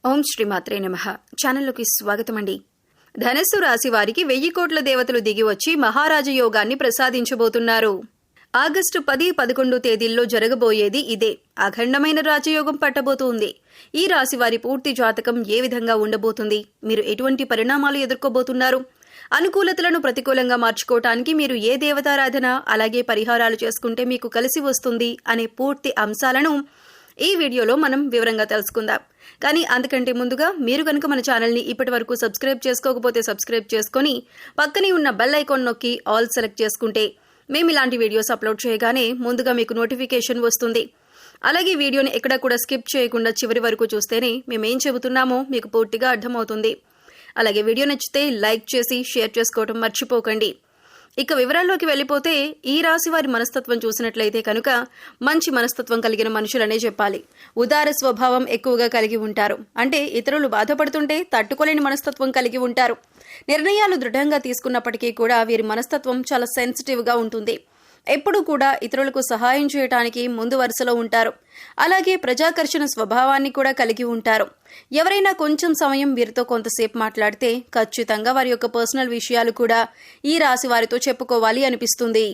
ఓం శ్రీమాత్రే నమః. ఛానల్లోకి స్వాగతం అండి. ధనస్సు రాశి వారికి 1000 కోట్ల దేవతలు దిగి వచ్చి మహారాజ యోగాన్ని ప్రసాదించబోతున్నారు. ఆగస్టు 10, 11 తేదీల్లో జరగబోయేది ఇదే. అఖండమైన రాజయోగం పట్టబోతుంది. ఈ రాశి వారి పూర్తి జాతకం ఏ విధంగా ఉండబోతుంది, మీరు ఎటువంటి పరిణామాలు ఎదుర్కోబోతున్నారు, అనుకూలతలను ప్రతికూలంగా మార్చుకోవటానికి మీరు ఏ దేవతారాధన అలాగే పరిహారాలు చేసుకుంటే మీకు కలిసి వస్తుంది అనే పూర్తి అంశాలను ఈ వీడియోలో మనం వివరంగా తెలుసుకుందాం. కానీ అంతకంటే ముందుగా మీరు కనుక మన ఛానల్ని ఇప్పటి వరకు సబ్స్క్రైబ్ చేసుకోకపోతే సబ్స్క్రైబ్ చేసుకుని పక్కనే ఉన్న బెల్ ఐకాన్ నొక్కి ఆల్ సెలెక్ట్ చేసుకుంటే మేము ఇలాంటి వీడియోస్ అప్లోడ్ చేయగానే ముందుగా మీకు నోటిఫికేషన్ వస్తుంది. అలాగే వీడియోని ఎక్కడా కూడా స్కిప్ చేయకుండా చివరి వరకు చూస్తేనే మేమేం చెబుతున్నామో మీకు పూర్తిగా అర్థమవుతుంది. అలాగే వీడియో నచ్చితే లైక్ చేసి షేర్ చేసుకోవడం మర్చిపోకండి. ఇక వివరాల్లోకి వెళ్ళిపోతే ఈ రాశి వారి మనస్తత్వం చూసినట్లయితే కనుక మంచి మనస్తత్వం కలిగిన మనుషులనే చెప్పాలి. ఉదార స్వభావం ఎక్కువగా కలిగి ఉంటారు. అంటే ఇతరులు బాధపడుతుంటే తట్టుకోలేని మనస్తత్వం కలిగి ఉంటారు. నిర్ణయాలు దృఢంగా తీసుకున్నప్పటికీ కూడా వీరి మనస్తత్వం చాలా సెన్సిటివ్గా ఉంటుంది. ఎప్పుడూ కూడా ఇతరులకు సహాయం చేయటానికి ముందు వరుసలో ఉంటారు. అలాగే ప్రజాకర్షణ స్వభావాన్ని కూడా కలిగి ఉంటారు. ఎవరైనా కొంచెం సమయం వీరితో కొంతసేపు మాట్లాడితే ఖచ్చితంగా వారి యొక్క పర్సనల్ విషయాలు కూడా ఈ రాశి వారితో చెప్పుకోవాలి అనిపిస్తుంది.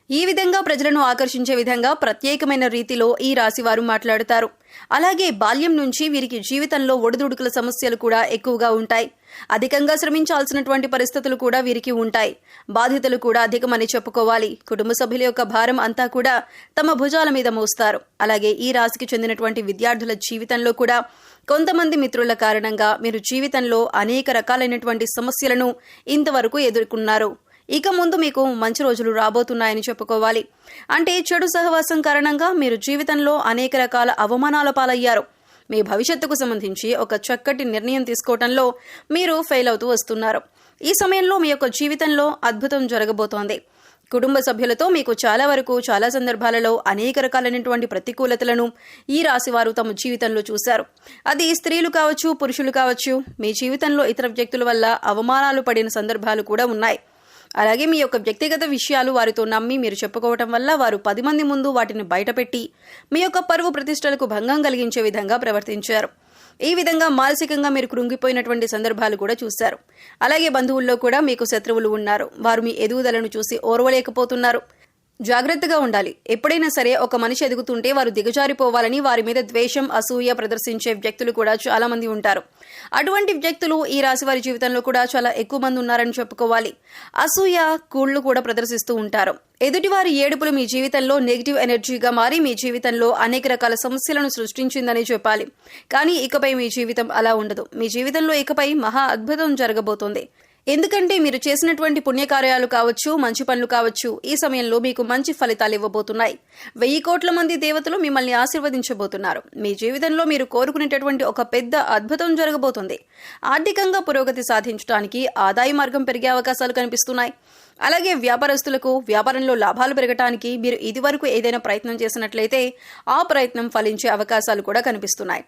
ఈ విధంగా ప్రజలను ఆకర్షించే విధంగా ప్రత్యేకమైన రీతిలో ఈ రాశివారు మాట్లాడతారు. అలాగే బాల్యం నుంచి వీరికి జీవితంలో ఒడిదుడుకుల సమస్యలు కూడా ఎక్కువగా ఉంటాయి. అధికంగా శ్రమించాల్సినటువంటి పరిస్థితులు కూడా వీరికి ఉంటాయి. బాధ్యతలు కూడా అధికమని చెప్పుకోవాలి. కుటుంబ సభ్యుల యొక్క భారం అంతా కూడా తమ భుజాల మీద మోస్తారు. అలాగే ఈ రాశికి చెందినటువంటి విద్యార్థుల జీవితంలో కూడా కొంతమంది మిత్రుల కారణంగా మీరు జీవితంలో అనేక రకాలైనటువంటి సమస్యలను ఇంతవరకు ఎదుర్కొన్నారు. ఇక ముందు మీకు మంచి రోజులు రాబోతున్నాయని చెప్పుకోవాలి. అంటే చెడు సహవాసం కారణంగా మీరు జీవితంలో అనేక రకాల అవమానాల పాలయ్యారు. మీ భవిష్యత్తుకు సంబంధించి ఒక చక్కటి నిర్ణయం తీసుకోవడంలో మీరు ఫెయిల్ అవుతూ వస్తున్నారు. ఈ సమయంలో మీ యొక్క జీవితంలో అద్భుతం జరగబోతోంది. కుటుంబ సభ్యులతో మీకు చాలా సందర్భాలలో అనేక రకాలైనటువంటి ప్రతికూలతలను ఈ రాశి వారు తమ జీవితంలో చూశారు. అది స్త్రీలు కావచ్చు, పురుషులు కావచ్చు. మీ జీవితంలో ఇతర వ్యక్తుల వల్ల అవమానాలు పడిన సందర్భాలు కూడా ఉన్నాయి. అలాగే మీ యొక్క వ్యక్తిగత విషయాలు వారితో నమ్మి మీరు చెప్పుకోవటం వల్ల వారు 10 మంది ముందు వాటిని బయటపెట్టి మీ యొక్క పరువు ప్రతిష్టలకు భంగం కలిగించే విధంగా ప్రవర్తించారు. ఈ విధంగా మానసికంగా మీరు కృంగిపోయినటువంటి సందర్భాలు కూడా చూశారు. అలాగే బంధువుల్లో కూడా మీకు శత్రువులు ఉన్నారు. వారు మీ ఎదుగుదలను చూసి ఓర్వలేకపోతున్నారు. జాగ్రత్తగా ఉండాలి. ఎప్పుడైనా సరే ఒక మనిషి ఎదుగుతుంటే వారు దిగజారిపోవాలని వారి మీద ద్వేషం, అసూయ ప్రదర్శించే వ్యక్తులు కూడా చాలా మంది ఉంటారు. అటువంటి వ్యక్తులు ఈ రాశి వారి జీవితంలో కూడా చాలా ఎక్కువ మంది ఉన్నారని చెప్పుకోవాలి. అసూయ, కూళ్లు కూడా ప్రదర్శిస్తూ ఉంటారు. ఎదుటివారి ఏడుపులు మీ జీవితంలో నెగిటివ్ ఎనర్జీగా మారి మీ జీవితంలో అనేక రకాల సమస్యలను సృష్టించిందని చెప్పాలి. కానీ ఇకపై మీ జీవితం అలా ఉండదు. మీ జీవితంలో ఇకపై మహా అద్భుతం జరగబోతోంది. ఎందుకంటే మీరు చేసినటువంటి పుణ్యకార్యాలు కావచ్చు, మంచి పనులు కావచ్చు, ఈ సమయంలో మీకు మంచి ఫలితాలు ఇవ్వబోతున్నాయి. 1000 కోట్ల మంది దేవతలు మిమ్మల్ని ఆశీర్వదించబోతున్నారు. మీ జీవితంలో మీరు కోరుకునేటటువంటి ఒక పెద్ద అద్భుతం జరగబోతుంది. ఆర్థికంగా పురోగతి సాధించడానికి ఆదాయ మార్గం పెరిగే అవకాశాలు కనిపిస్తున్నాయి. అలాగే వ్యాపారస్తులకు వ్యాపారంలో లాభాలు పెరగటానికి మీరు ఇదివరకు ఏదైనా ప్రయత్నం చేసినట్లయితే ఆ ప్రయత్నం ఫలించే అవకాశాలు కూడా కనిపిస్తున్నాయి.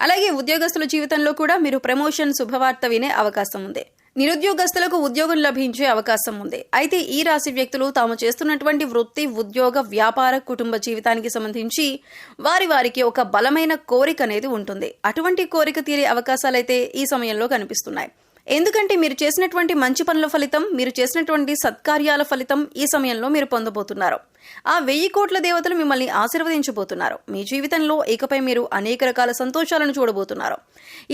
అలాగే ఉద్యోగస్తుల జీవితంలో కూడా మీరు ప్రమోషన్ శుభవార్త వినే అవకాశం ఉంది. నిరుద్యోగస్తులకు ఉద్యోగం లభించే అవకాశం ఉంది. అయితే ఈ రాశి వ్యక్తులు తాము చేస్తున్నటువంటి వృత్తి, ఉద్యోగ, వ్యాపార, కుటుంబ జీవితానికి సంబంధించి వారికి ఒక బలమైన కోరిక అనేది ఉంటుంది. అటువంటి కోరిక తీరే అవకాశాలైతే ఈ సమయంలో కనిపిస్తున్నాయి. ఎందుకంటే మీరు చేసినటువంటి మంచి పనుల ఫలితం, మీరు చేసినటువంటి సత్కార్యాల ఫలితం ఈ సమయంలో మీరు పొందబోతున్నారు. ఆ 1000 కోట్ల దేవతలు మిమ్మల్ని ఆశీర్వదించబోతున్నారు. మీ జీవితంలో ఇకపై మీరు అనేక రకాల సంతోషాలను చూడబోతున్నారు.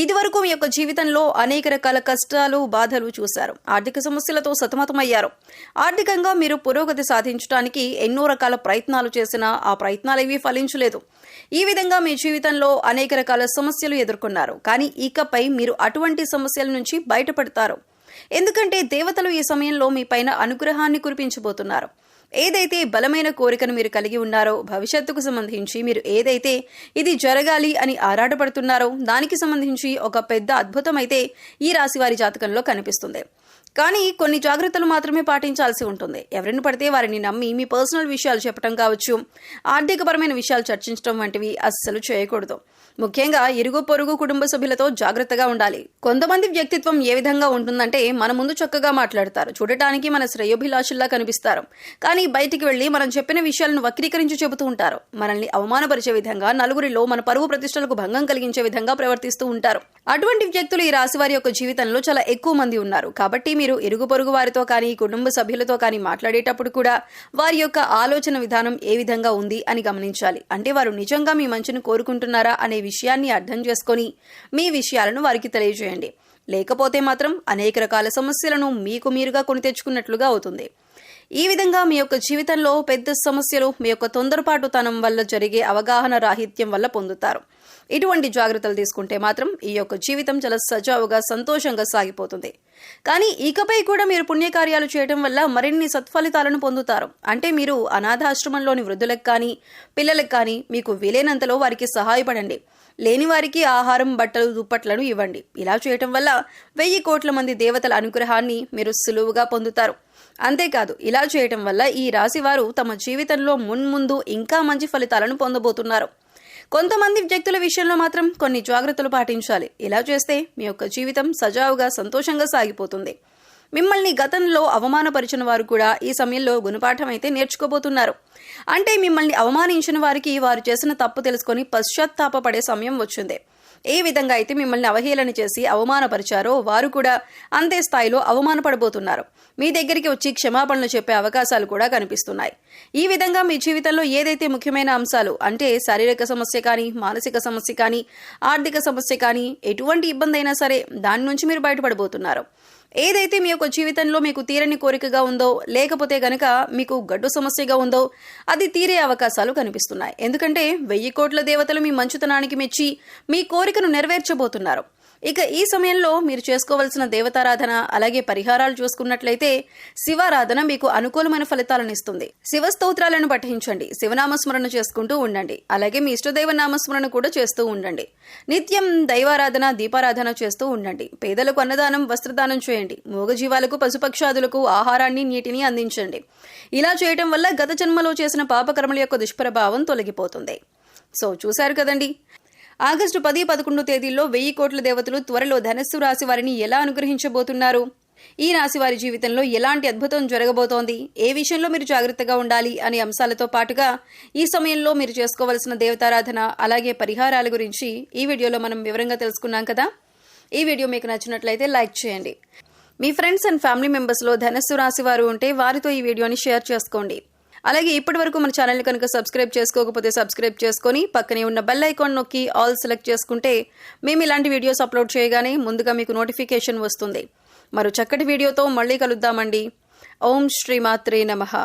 ఇదివరకు మీ యొక్క జీవితంలో అనేక రకాల కష్టాలు, బాధలు చూశారు. ఆర్థిక సమస్యలతో సతమతమయ్యారు. ఆర్థికంగా మీరు పురోగతి సాధించడానికి ఎన్నో రకాల ప్రయత్నాలు చేసినా ఆ ప్రయత్నాలేవీ ఫలించలేదు. ఈ విధంగా మీ జీవితంలో అనేక రకాల సమస్యలు ఎదుర్కొన్నారు. కానీ ఇకపై మీరు అటువంటి సమస్యల నుంచి బయటపడతారు. ఎందుకంటే దేవతలు ఈ సమయంలో మీ పైన అనుగ్రహాన్ని కురిపించబోతున్నారు. ఏదైతే బలమైన కోరికను మీరు కలిగి ఉన్నారో, భవిష్యత్తుకు సంబంధించి మీరు ఏదైతే ఇది జరగాలి అని ఆరాటపడుతున్నారో దానికి సంబంధించి ఒక పెద్ద అద్భుతం అయితే ఈ రాశి వారి జాతకంలో కనిపిస్తుంది. కానీ కొన్ని జాగ్రత్తలు మాత్రమే పాటించాల్సి ఉంటుంది. ఎవరిని పడితే వారిని నమ్మి మీ పర్సనల్ విషయాలు చెప్పడం కావచ్చు, ఆర్థికపరమైన విషయాలు చర్చించడం వంటివి అస్సలు చేయకూడదు. ముఖ్యంగా ఇరుగు పొరుగు కుటుంబ సభ్యులతో జాగ్రత్తగా ఉండాలి. కొంతమంది వ్యక్తిత్వం ఏ విధంగా ఉంటుందంటే మన ముందు చక్కగా మాట్లాడతారు, చూడటానికి మన శ్రేయోభిలాషుల్లా కనిపిస్తారు. కానీ బయటికి వెళ్లి మనం చెప్పిన విషయాలను వక్రీకరించి చెబుతూ ఉంటారు. మనల్ని అవమానపరిచే విధంగా, నలుగురిలో మన పరువు ప్రతిష్టలకు భంగం కలిగించే విధంగా ప్రవర్తిస్తూ ఉంటారు. అటువంటి వ్యక్తులు ఈ రాశి వారి యొక్క జీవితంలో చాలా ఎక్కువ మంది ఉన్నారు. కాబట్టి మీరు ఇరుగు పొరుగు వారితో కానీ కుటుంబ సభ్యులతో కానీ మాట్లాడేటప్పుడు కూడా వారి యొక్క ఆలోచన విధానం ఏ విధంగా ఉంది అని గమనించాలి. అంటే వారు నిజంగా మీ మంచిని కోరుకుంటున్నారా అనే విషయాన్ని అర్థం చేసుకొని మీ విషయాలను వారికి తెలియజేయండి. లేకపోతే మాత్రం అనేక రకాల సమస్యలను మీకు మీరుగా కొని తెచ్చుకున్నట్లుగా అవుతుంది. ఈ విధంగా మీ యొక్క జీవితంలో పెద్ద సమస్యలు మీ యొక్క తొందరపాటుతనం వల్ల జరిగే అవగాహన రాహిత్యం వల్ల పొందుతారు. ఇటువంటి జాగ్రత్తలు తీసుకుంటే మాత్రం ఈ యొక్క జీవితం చాలా సజావుగా సంతోషంగా సాగిపోతుంది. కానీ ఇకపై కూడా మీరు పుణ్యకార్యాలు చేయడం వల్ల మరిన్ని సత్ఫలితాలను పొందుతారు. అంటే మీరు అనాథాశ్రమంలోని వృద్ధులకు కానీ పిల్లలకు కానీ మీకు వీలైనంతలో వారికి సహాయపడండి. లేని వారికి ఆహారం, బట్టలు, దుప్పట్లను ఇవ్వండి. ఇలా చేయటం వల్ల 1000 కోట్ల మంది దేవతల అనుగ్రహాన్ని మీరు సులువుగా పొందుతారు. అంతేకాదు ఇలా చేయటం వల్ల ఈ రాశి వారు తమ జీవితంలో మున్ముందు ఇంకా మంచి ఫలితాలను పొందబోతున్నారు. కొంతమంది వ్యక్తుల విషయంలో మాత్రం కొన్ని జాగ్రత్తలు పాటించాలి. ఇలా చేస్తే మీ యొక్క జీవితం సజావుగా సంతోషంగా సాగిపోతుంది. మిమ్మల్ని గతంలో అవమానపరిచిన వారు కూడా ఈ సమయంలో గుణపాఠం అయితే నేర్చుకోబోతున్నారు. అంటే మిమ్మల్ని అవమానించిన వారికి వారు చేసిన తప్పు తెలుసుకొని పశ్చాత్తాపపడే సమయం వచ్చింది. ఏ విధంగా అయితే మిమ్మల్ని అవహేళన చేసి అవమానపరిచారో వారు కూడా అంతే స్థాయిలో అవమానపడబోతున్నారు. మీ దగ్గరికి వచ్చి క్షమాపణలు చెప్పే అవకాశాలు కూడా కనిపిస్తున్నాయి. ఈ విధంగా మీ జీవితంలో ఏదైతే ముఖ్యమైన అంశాలు అంటే శారీరక సమస్య కానీ, మానసిక సమస్య కానీ, ఆర్థిక సమస్య కానీ, ఎటువంటి ఇబ్బంది అయినా సరే దాని నుంచి మీరు బయటపడబోతున్నారు. ఏదైతే మీ యొక్క జీవితంలో మీకు తీరని కోరికగా ఉందో, లేకపోతే గనక మీకు గడ్డు సమస్యగా ఉందో అది తీరే అవకాశాలు కనిపిస్తున్నాయి. ఎందుకంటే 1000 కోట్ల దేవతలు మీ మంచుతనానికి మెచ్చి మీ కోరికను నెరవేర్చబోతున్నారు. ఇక ఈ సమయంలో మీరు చేసుకోవాల్సిన దేవతారాధన అలాగే పరిహారాలు చూసుకున్నట్లయితే శివారాధన మీకు అనుకూలమైన ఫలితాలను ఇస్తుంది. శివ స్తోత్రాలను పఠించండి, శివనామస్మరణ చేసుకుంటూ ఉండండి. అలాగే మీ ఇష్టదైవ నామస్మరణ కూడా చేస్తూ ఉండండి. నిత్యం దైవారాధన, దీపారాధన చేస్తూ ఉండండి. పేదలకు అన్నదానం, వస్త్రదానం చేయండి. మూగజీవాలకు, పశుపక్షాదులకు ఆహారాన్ని, నీటిని అందించండి. ఇలా చేయటం వల్ల గత జన్మలో చేసిన పాపకర్మల యొక్క దుష్ప్రభావం తొలగిపోతుంది. సో చూశారు కదండి, ఆగస్టు 10, 11 తేదీల్లో 1000 కోట్ల దేవతలు త్వరలో ధనస్సు రాశి వారిని ఎలా అనుగ్రహించబోతున్నారు, ఈ రాశి వారి జీవితంలో ఎలాంటి అద్భుతం జరగబోతోంది, ఏ విషయంలో మీరు జాగ్రత్తగా ఉండాలి అనే అంశాలతో పాటుగా ఈ సమయంలో మీరు చేసుకోవాల్సిన దేవతారాధన అలాగే పరిహారాల గురించి ఈ వీడియోలో మనం వివరంగా తెలుసుకున్నాం కదా. ఈ వీడియో మీకు నచ్చినట్లయితే లైక్ చేయండి. మీ ఫ్రెండ్స్ అండ్ ఫ్యామిలీ మెంబర్స్లో ధనస్సు రాశి వారు ఉంటే వారితో ఈ వీడియోని షేర్ చేసుకోండి. అలాగే ఇప్పటి వరకు మన ఛానల్ కనుక సబ్స్క్రైబ్ చేసుకోకపోతే సబ్స్క్రైబ్ చేసుకొని పక్కనే ఉన్న బెల్ ఐకాన్ నొక్కి ఆల్ సెలెక్ట్ చేసుకుంటే మేము ఇలాంటి వీడియోస్ అప్లోడ్ చేయగానే ముందుగా మీకు నోటిఫికేషన్ వస్తుంది. మరో చక్కటి వీడియోతో మళ్ళీ కలుద్దామండి. ఓం శ్రీమాత్రే నమః.